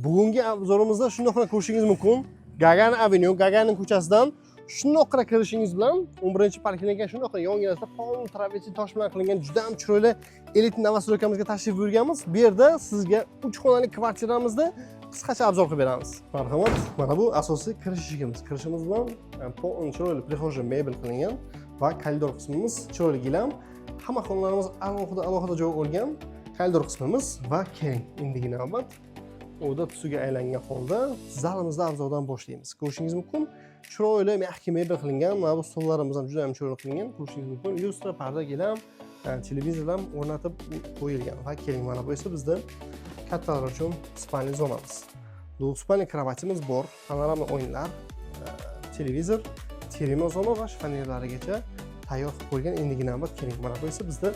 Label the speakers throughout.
Speaker 1: Bugungi obzorimizda shundoqla ko'rishingiz mumkin. Gagarin Avenue, Gagarin ko'chasidan shundoqla kirishingiz bilan 11-parkingga shundoqla yonginasida faol travertin tosh bilan qilingan juda ham chiroyli elit novostroykamizga tashrif buyurganmiz. Bu yerda sizga 3 xonali kvartiramizda qisqacha obzor qilib beramiz. Marhamat, mana bu asosiy kirish eshigimiz. Kirishimiz bilan chiroyli prixojniy mebel qilingan va koridor qismimiz chiroyli gilam. Hamma xonalarimiz alohida joy olgan. Koridor qismimiz va keng endigina navbat o'da tusiga aylangan holda zalimizda obzordan boshlaymiz. Ko'rishingiz mumkin. Chiroyli mehki mebel qilingan. Mana bu stollarimiz ham juda ham chiroyli qilingan. Ko'rishingiz mumkin. Lyustra, parda gilam, televizor ham o'rnatib qo'yilgan. Va keling, mana bu esa bizda kattalar uchun spalni zonamiz. Spalni krevatimiz bor. Panorama o'yinlar, televizor, terma zona va shifonerlarigacha tayyor qilib qo'yilgan. Endigina navbat keling. Mana bu esa bizda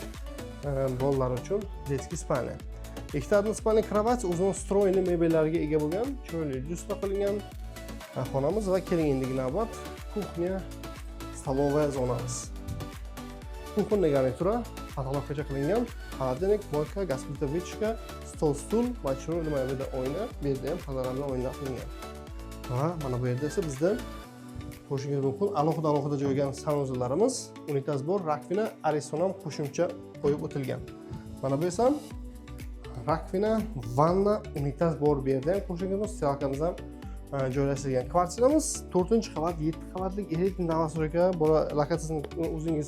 Speaker 1: bolalar uchun детский spalni. Ikkita spalni krevat uzun stroyli mebellarga ega bo'lgan, chiroyli lyustra qilingan xonamiz va keling endigina navbat kuxnya, stolovaya zonamiz. Kuxonniy garnitura patologgacha qilingan, xolodilnik, moyka, gaz plita vichka, stol, stul va chiroyli mana bu yerda oyna, bu yerda ham panoramali oynalar qilingan. Va mana bu yerda esa bizda qo'shingiz mumkin alohida joygan sanuzillarimiz, unitaz bor, rakvina, ariston ham qo'shimcha qo'yib o'tilgan. Mana bu esa rakvina, vanna, unitaz bor bu yerda ham qo'shilgan, stelkamiz ham joylashtirilgan. Kvartiramiz 4-qavat, 7-qavatlik elit novostroyka, bola lokatsiyasini o'zingiz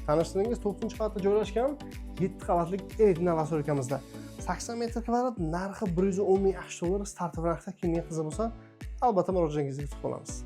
Speaker 1: tanishtiringiz. 4-qavatda joylashgan 7-qavatlik elit novostroykamizda 80 metr kvadrat, narxi $110 ming $. Start narxda kimga qiziq bo'lsa, albatta murojaatingizga kutib qolamiz.